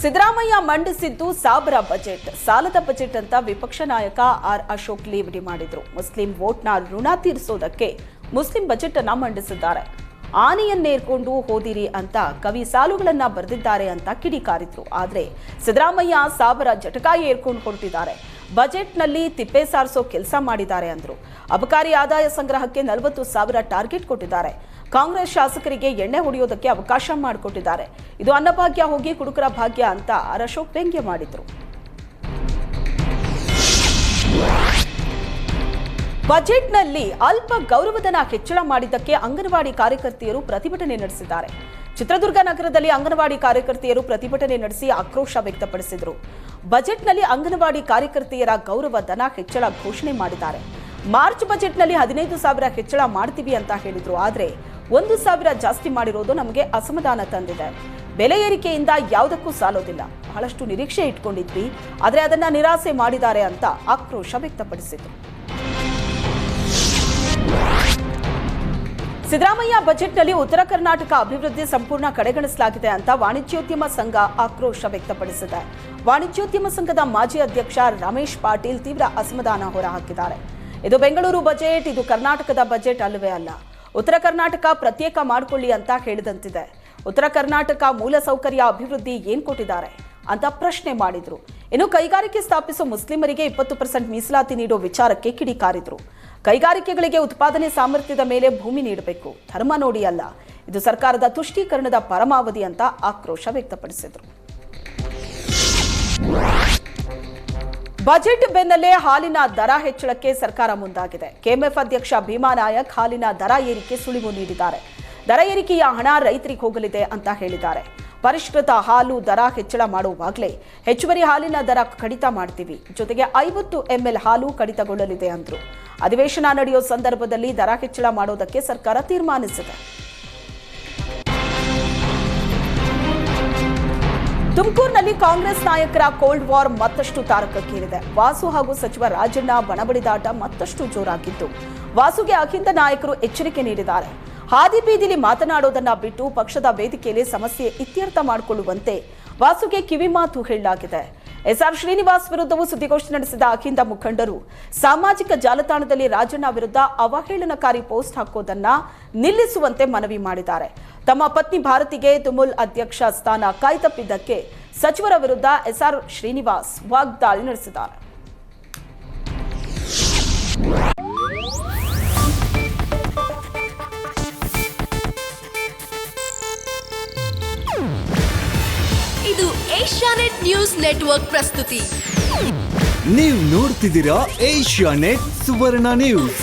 Siddaramaiah ಮಂಡಿಸಿದ್ದು ಸಾಬರ budget, ಸಾಲದ budget ಅಂತ ವಿಪಕ್ಷ ನಾಯಕ ಆರ್ ಅಶೋಕ್ ಲೇವಡಿ ಮಾಡಿದ್ರು. ಮುಸ್ಲಿಂ ವೋಟ್ನ ಋಣ ತೀರಿಸೋದಕ್ಕೆ ಮುಸ್ಲಿಂ ಬಜೆಟ್ ಅನ್ನ ಮಂಡಿಸಿದ್ದಾರೆ. ಆನೆಯನ್ನೇರ್ಕೊಂಡು ಹೋದಿರಿ ಅಂತ ಕವಿ ಸಾಲುಗಳನ್ನ ಬರೆದಿದ್ದಾರೆ ಅಂತ ಕಿಡಿಕಾರಿದ್ರು. ಆದ್ರೆ ಸಿದ್ದರಾಮಯ್ಯ ಸಾಬರ ಜಟಕ ಏರ್ಕೊಂಡು ಹೊರಟಿದ್ದಾರೆ. ಬಜೆಟ್ನಲ್ಲಿ ತಿಪ್ಪೆ ಸಾರಿಸೋ ಕೆಲಸ ಮಾಡಿದ್ದಾರೆ ಅಂದ್ರು. ಅಬಕಾರಿ ಆದಾಯ ಸಂಗ್ರಹಕ್ಕೆ 40,000 ಟಾರ್ಗೆಟ್ ಕೊಟ್ಟಿದ್ದಾರೆ. ಕಾಂಗ್ರೆಸ್ ಶಾಸಕರಿಗೆ ಎಣ್ಣೆ ಹೊಡೆಯೋದಕ್ಕೆ ಅವಕಾಶ ಮಾಡಿಕೊಟ್ಟಿದ್ದಾರೆ. ಇದು ಅನ್ನಭಾಗ್ಯ ಹೋಗಿ ಕುಡುಕರ ಭಾಗ್ಯ ಅಂತ ಆರ್ ಅಶೋಕ್ ವ್ಯಂಗ್ಯ ಮಾಡಿದ್ರು. ಬಜೆಟ್ನಲ್ಲಿ ಅಲ್ಪ ಗೌರವಧನ ಹೆಚ್ಚಳ ಮಾಡಿದ್ದಕ್ಕೆ ಅಂಗನವಾಡಿ ಕಾರ್ಯಕರ್ತೆಯರು ಪ್ರತಿಭಟನೆ ನಡೆಸಿದ್ದಾರೆ. ಚಿತ್ರದುರ್ಗ ನಗರದಲ್ಲಿ ಅಂಗನವಾಡಿ ಕಾರ್ಯಕರ್ತೆಯರು ಪ್ರತಿಭಟನೆ ನಡೆಸಿ ಆಕ್ರೋಶ ವ್ಯಕ್ತಪಡಿಸಿದರು. ಬಜೆಟ್ನಲ್ಲಿ ಅಂಗನವಾಡಿ ಕಾರ್ಯಕರ್ತೆಯರ ಗೌರವ ಧನ ಹೆಚ್ಚಳ ಘೋಷಣೆ ಮಾಡಿದ್ದಾರೆ. ಮಾರ್ಚ್ ಬಜೆಟ್ನಲ್ಲಿ 15,000 ಹೆಚ್ಚಳ ಮಾಡ್ತೀವಿ ಅಂತ ಹೇಳಿದ್ರು. ಆದರೆ 1,000 ಜಾಸ್ತಿ ಮಾಡಿರೋದು ನಮಗೆ ಅಸಮಾಧಾನ ತಂದಿದೆ. ಬೆಲೆ ಏರಿಕೆಯಿಂದ ಯಾವುದಕ್ಕೂ ಸಾಲೋದಿಲ್ಲ. ಬಹಳಷ್ಟು ನಿರೀಕ್ಷೆ ಇಟ್ಕೊಂಡಿದ್ವಿ, ಆದರೆ ಅದನ್ನ ನಿರಾಸೆ ಮಾಡಿದ್ದಾರೆ ಅಂತ ಆಕ್ರೋಶ ವ್ಯಕ್ತಪಡಿಸಿದರು. ಸಿದ್ದರಾಮಯ್ಯ ಬಜೆಟ್ನಲ್ಲಿ ಉತ್ತರ ಕರ್ನಾಟಕ ಅಭಿವೃದ್ಧಿ ಸಂಪೂರ್ಣ ಕಡೆಗಣಿಸಲಾಗಿದೆ ಅಂತ ವಾಣಿಜ್ಯೋದ್ಯಮ ಸಂಘ ಆಕ್ರೋಶ ವ್ಯಕ್ತಪಡಿಸಿದೆ. ವಾಣಿಜ್ಯೋದ್ಯಮ ಸಂಘದ ಮಾಜಿ ಅಧ್ಯಕ್ಷ ರಮೇಶ್ ಪಾಟೀಲ್ ತೀವ್ರ ಅಸಮಾಧಾನ ಹೊರಹಾಕಿದ್ದಾರೆ. ಇದು ಬೆಂಗಳೂರು ಬಜೆಟ್, ಇದು ಕರ್ನಾಟಕದ ಬಜೆಟ್ ಅಲ್ಲವೇ ಅಲ್ಲ. ಉತ್ತರ ಕರ್ನಾಟಕ ಪ್ರತ್ಯೇಕ ಮಾಡಿಕೊಳ್ಳಿ ಅಂತ ಹೇಳಿದಂತಿದೆ. ಉತ್ತರ ಕರ್ನಾಟಕ ಮೂಲಸೌಕರ್ಯ ಅಭಿವೃದ್ಧಿ ಏನ್ ಕೊಟ್ಟಿದ್ದಾರೆ ಅಂತ ಪ್ರಶ್ನೆ ಮಾಡಿದ್ರು. ಇನ್ನು ಕೈಗಾರಿಕೆ ಸ್ಥಾಪಿಸುವ ಮುಸ್ಲಿಮರಿಗೆ 20% ಮೀಸಲಾತಿ ನೀಡೋ ವಿಚಾರಕ್ಕೆ ಕಿಡಿಕಾರಿದ್ರು. ಕೈಗಾರಿಕೆಗಳಿಗೆ ಉತ್ಪಾದನೆ ಸಾಮರ್ಥ್ಯದ ಮೇಲೆ ಭೂಮಿ ನೀಡಬೇಕು, ಧರ್ಮ ನೋಡಿ ಅಲ್ಲ. ಇದು ಸರ್ಕಾರದ ತುಷ್ಟೀಕರಣದ ಪರಮಾವಧಿ ಅಂತ ಆಕ್ರೋಶ ವ್ಯಕ್ತಪಡಿಸಿದ್ರು. ಬಜೆಟ್ ಬೆನ್ನಲ್ಲೇ ಹಾಲಿನ ದರ ಹೆಚ್ಚಳಕ್ಕೆ ಸರ್ಕಾರ ಮುಂದಾಗಿದೆ. ಕೆಎಂಎಫ್ ಅಧ್ಯಕ್ಷ ಭೀಮಾ ನಾಯಕ್ ಹಾಲಿನ ದರ ಏರಿಕೆ ಸುಳಿವು ನೀಡಿದ್ದಾರೆ. ದರ ಏರಿಕೆಯ ಹಣ ರೈತರಿಗೆ ಹೋಗಲಿದೆ ಅಂತ ಹೇಳಿದ್ದಾರೆ. ಪರಿಷ್ಕೃತ ಹಾಲು ದರ ಹೆಚ್ಚಳ ಮಾಡುವಾಗಲೇ ಹೆಚ್ಚುವರಿ ಹಾಲಿನ ದರ ಕಡಿತ ಮಾಡ್ತೀವಿ, ಜೊತೆಗೆ 50 ml ಹಾಲು ಕಡಿತಗೊಳ್ಳಲಿದೆ ಅಂದ್ರು. ಅಧಿವೇಶನ ನಡೆಯೋ ಸಂದರ್ಭದಲ್ಲಿ ದರ ಹೆಚ್ಚಳ ಮಾಡೋದಕ್ಕೆ ಸರ್ಕಾರ ತೀರ್ಮಾನಿಸಿದೆ. ತುಮಕೂರಿನಲ್ಲಿ ಕಾಂಗ್ರೆಸ್ ನಾಯಕರ ಕೋಲ್ಡ್ ವಾರ್ ಮತ್ತಷ್ಟು ತಾರಕಕ್ಕೇರಿದೆ. ವಾಸು ಹಾಗೂ ಸಚಿವ ರಾಜಣ್ಣ ಬಣಬಡಿದಾಟ ಮತ್ತಷ್ಟು ಜೋರಾಗಿದ್ದು, ವಾಸುಗೆ ಅಹಿಂದ ನಾಯಕರು ಎಚ್ಚರಿಕೆ ನೀಡಿದ್ದಾರೆ. ಹಾದಿ ಬೀದಿಲಿ ಮಾತನಾಡೋದನ್ನ ಬಿಟ್ಟು ಪಕ್ಷದ ವೇದಿಕೆಯಲ್ಲಿ ಸಮಸ್ಯೆ ಇತ್ಯರ್ಥ ಮಾಡಿಕೊಳ್ಳುವಂತೆ ವಾಸುಗೆ ಕಿವಿಮಾತು ಹೇಳಲಾಗಿದೆ. ಎಸ್ಆರ್ ಶ್ರೀನಿವಾಸ್ ವಿರುದ್ಧವೂ ಸುದ್ದಿಗೋಷ್ಠಿ ನಡೆಸಿದ ಅಹಿಂದ ಮುಖಂಡರು ಸಾಮಾಜಿಕ ಜಾಲತಾಣದಲ್ಲಿ ರಾಜಣ್ಣ ವಿರುದ್ಧ ಅವಹೇಳನಕಾರಿ ಪೋಸ್ಟ್ ಹಾಕೋದನ್ನ ನಿಲ್ಲಿಸುವಂತೆ ಮನವಿ ಮಾಡಿದ್ದಾರೆ. ತಮ್ಮ ಪತ್ನಿ ಭಾರತಿಗೆ ತುಮುಲ್ ಅಧ್ಯಕ್ಷ ಸ್ಥಾನ ಕಾಯ್ತಪ್ಪಿದ್ದಕ್ಕೆ ಸಚಿವರ ವಿರುದ್ಧ ಎಸ್ಆರ್ ಶ್ರೀನಿವಾಸ್ ವಾಗ್ದಾಳಿ ನಡೆಸಿದ್ದಾರೆ. ಇದು ಏಷ್ಯಾನೆಟ್ ನ್ಯೂಸ್ ನೆಟ್ವರ್ಕ್ ಪ್ರಸ್ತುತಿ. ನೀವು ನೋಡ್ತಿದ್ದೀರಾ ಏಷ್ಯಾನೆಟ್ ಸುವರ್ಣ ನ್ಯೂಸ್.